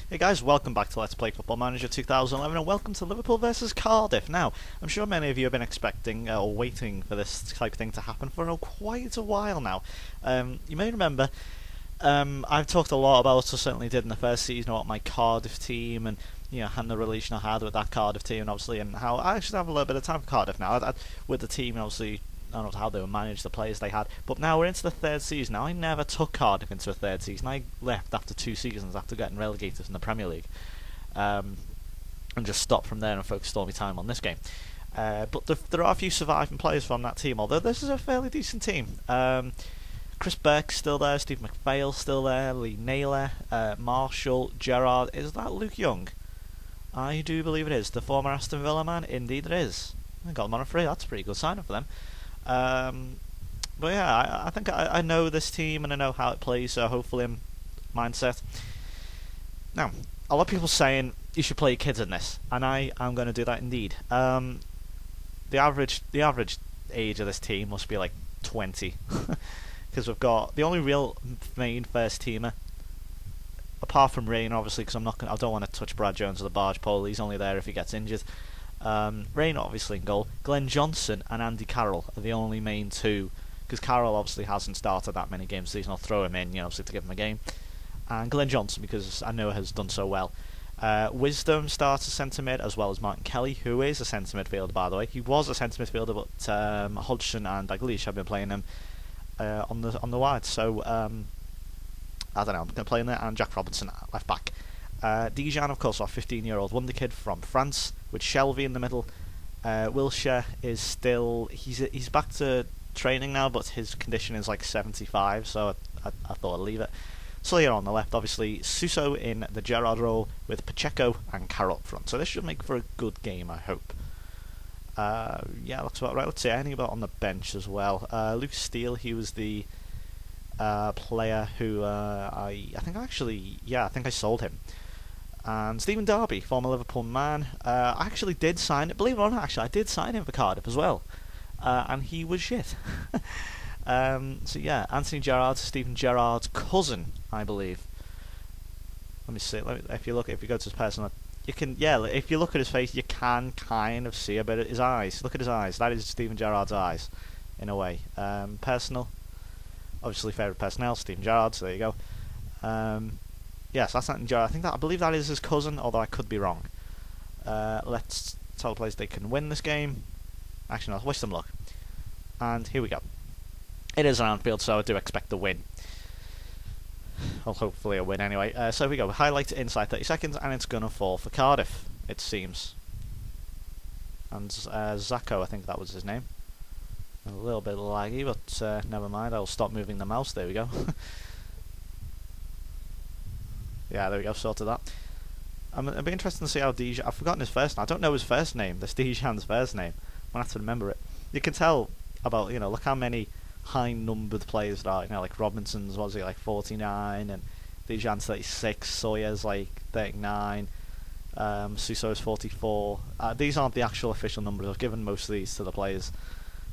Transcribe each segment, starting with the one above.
Hey guys, welcome back to Let's Play Football Manager 2011 and welcome to Liverpool versus Cardiff. Now, I'm sure many of you have been expecting or waiting for this type of thing to happen for quite a while now. You may remember I've talked a lot about, or certainly did in the first season, about my Cardiff team and and the relation I had with that Cardiff team, obviously, and how I actually have a little bit of time for Cardiff now with the team, obviously. I don't know how they were managed, the players they had, but now we're into the third season. Now, I never took Cardiff into a third season. I left after 2 seasons after getting relegated in the Premier League, and just stopped from there and focused all my time on this game. But there are a few surviving players from that team, although this is a fairly decent team. Chris Burke's still there, Steve McPhail's still there, Lee Naylor, Marshall, Gerrard. Is that Luke Young? I do believe it is. The former Aston Villa man? Indeed it is. I got them on a free. That's a pretty good sign-up for them. But yeah, I think I know this team and I know how it plays, so hopefully I'm mindset. Now, a lot of people saying you should play your kids in this, and I am going to do that indeed. The average age of this team must be like 20, because we've got the only real main first teamer, apart from Rain, obviously, because I don't want to touch Brad Jones or the barge pole. He's only there if he gets injured. Rain obviously in goal. Glenn Johnson and Andy Carroll are the only main two, because Carroll obviously hasn't started that many games, so I'll throw him in, obviously to give him a game. And Glenn Johnson, because I know has done so well. Wisdom starts as centre mid, as well as Martin Kelly, who is a centre midfielder, by the way. He was a centre midfielder, but Hodgson and Dalglish have been playing him on the wide. So I don't know. I'm going to play him there, and Jack Robinson at left back. Dijon, of course, our 15-year-old wonder kid from France, with Shelvey in the middle. Wilshere is still he's back to training now, but his condition is like 75, so I thought I'd leave it. Salier on the left, obviously. Suso in the Gerrard role, with Pacheco and Carroll up front. So this should make for a good game, I hope. Yeah, that's about right. Let's see, anybody on the bench as well. Luke Steele, he was the player who I think I sold him. And Stephen Darby, former Liverpool man, I actually did sign it. Believe it or not, I did sign him for Cardiff as well, and he was shit. So yeah, Anthony Gerrard, Stephen Gerrard's cousin, I believe. Let me see. If you go to his personal, you can if you look at his face, you can kind of see a bit of his eyes. Look at his eyes. That is Stephen Gerrard's eyes, in a way. Personal, obviously favourite personnel, Stephen Gerrard. So there you go. Yes, that's Anthony Gerrard. I believe that is his cousin, although I could be wrong. Let's tell the players they can win this game. Actually, no, wish them luck. And here we go. It is an Anfield, so I do expect the win. Well, hopefully a win anyway. So here we go. Highlight inside 30 seconds, and it's going to fall for Cardiff, it seems. And Zacco, I think that was his name. A little bit laggy, but never mind. I'll stop moving the mouse. There we go. Yeah, there we go, sorted that. It'd be interesting to see how Dijon... I've forgotten his first name. I don't know his first name. That's Dijon's first name. I'm going to have to remember it. You can tell about, look how many high-numbered players there are. Like Robinson's, was he, like 49, and Dijon's 36, Sawyer's, like 39, Suso's 44. These aren't the actual official numbers. I've given most of these to the players.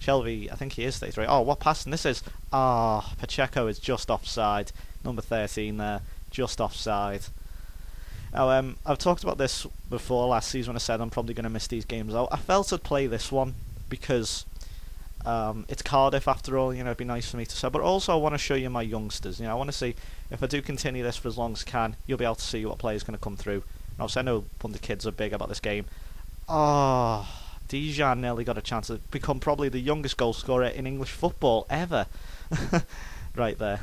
Shelvey, I think he is 33. Oh, what passing this is? Pacheco is just offside. Number 13 there. Just offside. Now, I've talked about this before last season when I said I'm probably going to miss these games out. I felt I'd play this one because it's Cardiff after all. It'd be nice for me to say. But also I want to show you my youngsters. I want to see if I do continue this for as long as I can. You'll be able to see what players going to come through. And also I know one of the kids are big about this game. Dijon nearly got a chance to become probably the youngest goal scorer in English football ever. Right there.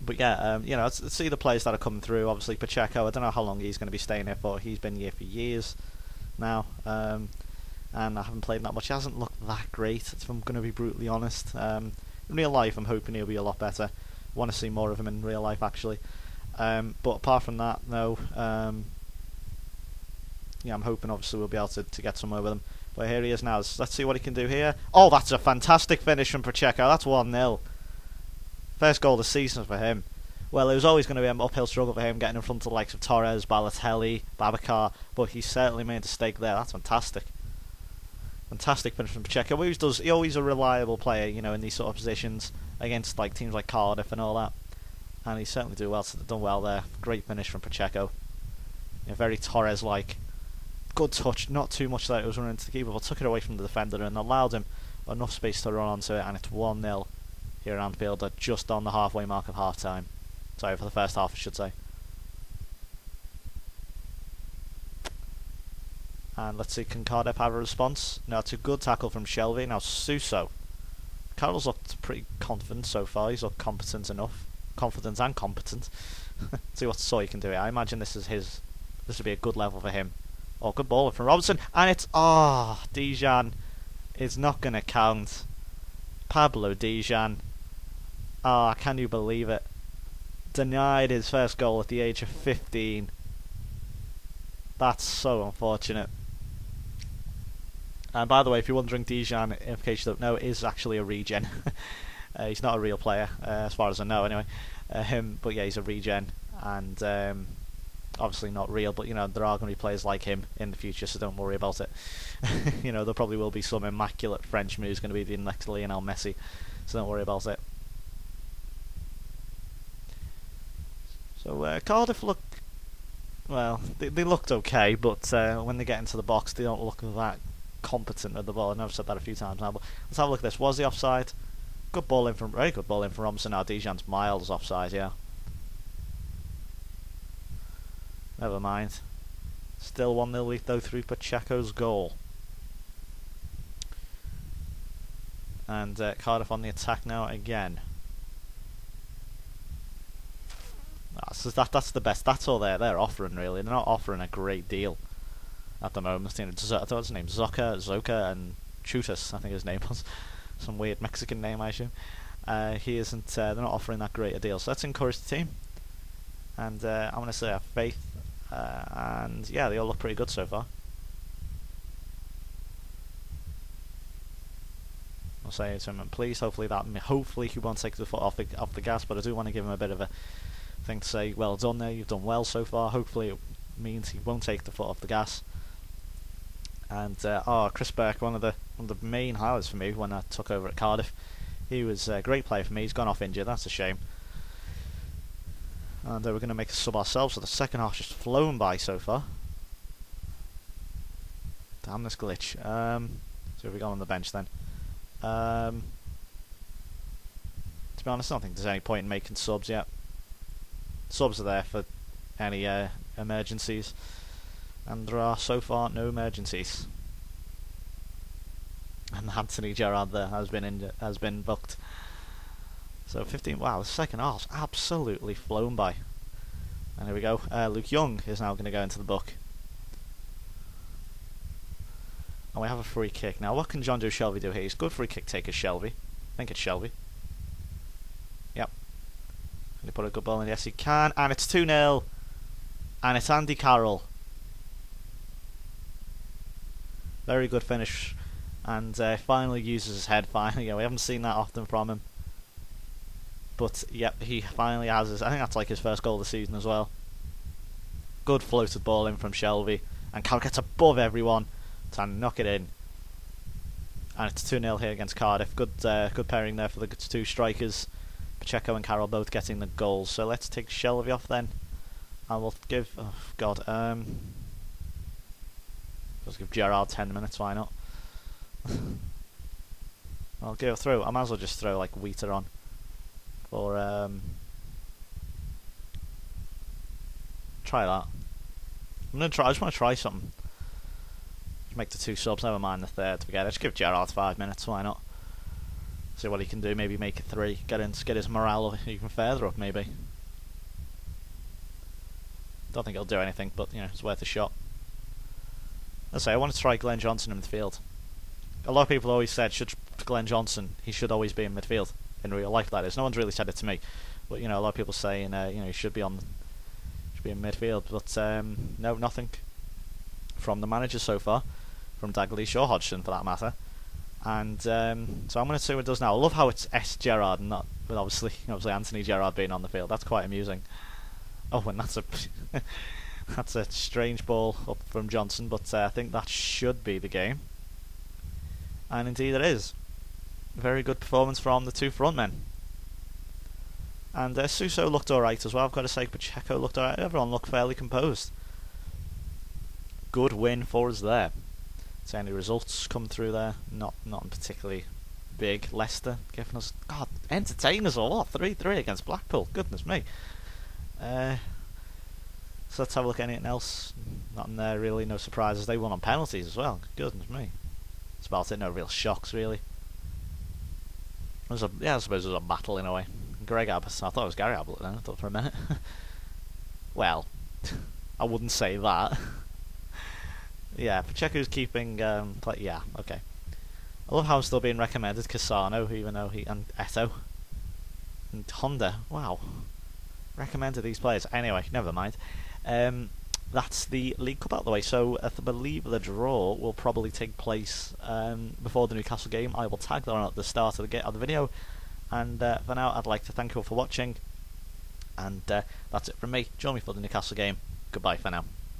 But yeah, let's see the players that are coming through. Obviously, Pacheco, I don't know how long he's going to be staying here for. He's been here for years now, and I haven't played that much. He hasn't looked that great, if I'm going to be brutally honest. In real life, I'm hoping he'll be a lot better. I want to see more of him in real life, actually. But apart from that, no. I'm hoping, obviously, we'll be able to get somewhere with him. But here he is now. Let's see what he can do here. Oh, that's a fantastic finish from Pacheco. That's 1-0. First goal of the season for him. Well, it was always going to be an uphill struggle for him getting in front of the likes of Torres, Balotelli, Babacar, but he certainly made a stake there. That's fantastic. Fantastic finish from Pacheco. He always a reliable player, in these sort of positions against teams like Cardiff and all that. and he certainly done well there. Great finish from Pacheco. Very Torres-like. Good touch, not too much that it was running into the keeper, but took it away from the defender and allowed him enough space to run onto it, and it's 1-0 here at Anfield at just on the halfway mark of half-time. Sorry, for the first half, I should say. And let's see, can Cardiff have a response? No, it's a good tackle from Shelvey. Now, Suso. Carroll's looked pretty confident so far. He's looked competent enough. Confident and competent. See what Soy can do here. I imagine this would be a good level for him. Oh, good ball from Robertson. And it's... Dijan is not going to count. Pablo Dijan. Can you believe it? Denied his first goal at the age of 15. That's so unfortunate. And by the way, if you're wondering, Dijan, in case you don't know, is actually a regen. He's not a real player, as far as I know, anyway. But yeah, he's a regen, and obviously not real. But there are going to be players like him in the future, so don't worry about it. There probably will be some immaculate Frenchman who's going to be the next Lionel Messi, so don't worry about it. So Cardiff look, well, they looked okay, but when they get into the box, they don't look that competent with the ball. I know I've said that a few times now, but let's have a look at this. Was the offside? Very good ball in from Robinson. Now Dijan's miles offside, yeah. Never mind. Still 1-0 lead though through Pacheco's goal. And Cardiff on the attack now again. That's the best. That's all they're offering, really. They're not offering a great deal at the moment. I thought his name Zoka and Chutas, I think his name was. Some weird Mexican name, I assume. He isn't. They're not offering that great a deal. So let's encourage the team. And I'm going to say have faith. And yeah, they all look pretty good so far. I'll say to him, please. Hopefully he won't take the foot off the gas. But I do want to give him a bit of a thing to say. Well done there. You've done well so far. Hopefully it means he won't take the foot off the gas. And Chris Burke, one of the main highlights for me when I took over at Cardiff. He was a great player for me. He's gone off injured. That's a shame. And we're going to make a sub ourselves. So the second half just flown by so far. Damn this glitch. So we go on the bench then. To be honest, I don't think there's any point in making subs yet. Subs are there for any emergencies. And there are so far no emergencies. And Anthony Gerrard there has been booked. So 15. Wow, the second half's absolutely flown by. And here we go. Luke Young is now going to go into the book. And we have a free kick. Now, what can John Joe Shelvey do here? He's good free kick taker, Shelvey. I think it's Shelvey. Yep. Can he put a good ball in? Yes, he can. And it's 2-0. And it's Andy Carroll. Very good finish. And finally uses his head. Finally, we haven't seen that often from him. But yep, he finally has his. I think that's like his first goal of the season as well. Good floated ball in from Shelvey, and Carroll gets above everyone to knock it in. And it's 2-0 here against Cardiff. Good pairing there for the two strikers. Pacheco and Carroll both getting the goals. So let's take Shelvey off then, and we'll give. Oh God. Let's give Gerrard 10 minutes. Why not? I'll go through. I might as well just throw like Wheater on. Or try that. I just want to try something. Just make the two subs. Never mind the third. Forget it. Just give Gerrard 5 minutes. Why not? See what he can do. Maybe make it 3. Get his morale even further up. Maybe. Don't think he'll do anything, but it's worth a shot. Let's say I want to try Glenn Johnson in midfield. A lot of people always said Glenn Johnson. He should always be in midfield. In real life, that is. No one's really said it to me, but a lot of people saying he should be in midfield. But no, nothing from the manager so far, from Dalglish or Hodgson for that matter. And so I'm going to see what it does now. I love how it's S Gerrard and not, but obviously Anthony Gerrard being on the field. That's quite amusing. Oh, and that's a that's a strange ball up from Johnson, but I think that should be the game. And indeed it is. Very good performance from the two front men. And Suso looked alright as well, I've got to say. Pacheco looked alright. Everyone looked fairly composed. Good win for us there. So any results come through there? Not particularly big. Leicester giving us, God, entertain us all. 3-3 against Blackpool. Goodness me. So let's have a look at anything else. Nothing there really. No surprises. They won on penalties as well. Goodness me. That's about it. No real shocks really. I suppose it was a battle in a way. Greg Abbott. I thought it was Gary Ablett then. I thought for a minute. Well, I wouldn't say that. Yeah, Pacheco's keeping. Yeah, okay. I love how I'm still being recommended Cassano, even though and Eto and Honda. Wow, recommended these players. Anyway, never mind. That's the League Cup out of the way. So I believe the draw will probably take place before the Newcastle game. I will tag that on at the start of the video. And for now, I'd like to thank you all for watching. And that's it from me. Join me for the Newcastle game. Goodbye for now.